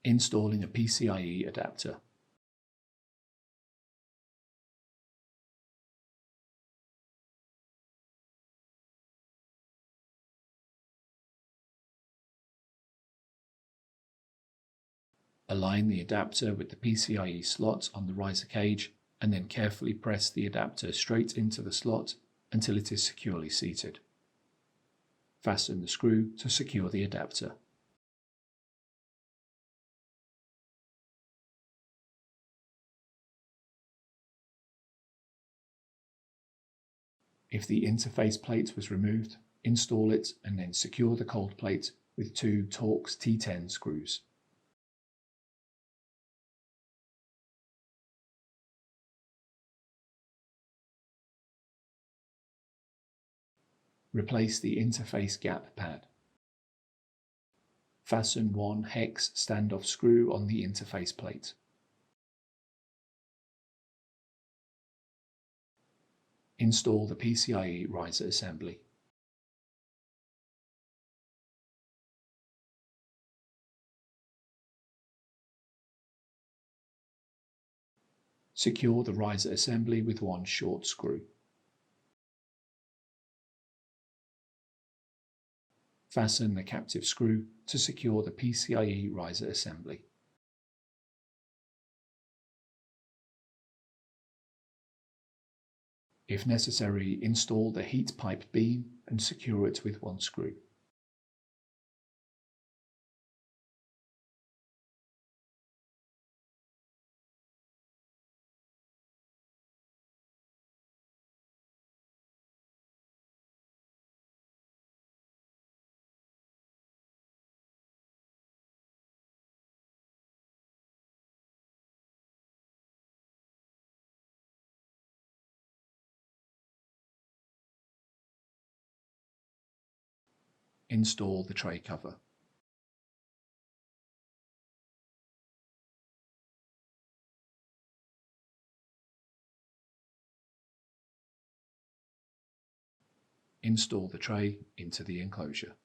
Installing a PCIe adapter. Align the adapter with the PCIe slot on the riser cage and then carefully press the adapter straight into the slot until it is securely seated. Fasten the screw to secure the adapter. If the interface plate was removed, install it and then secure the cold plate with two Torx T10 screws. Replace the interface gap pad. Fasten one hex standoff screw on the interface plate. Install the PCIe riser assembly. Secure the riser assembly with one short screw. Fasten the captive screw to secure the PCIe riser assembly. If necessary, install the heat pipe beam and secure it with one screw. Install the tray cover. Install the tray into the enclosure.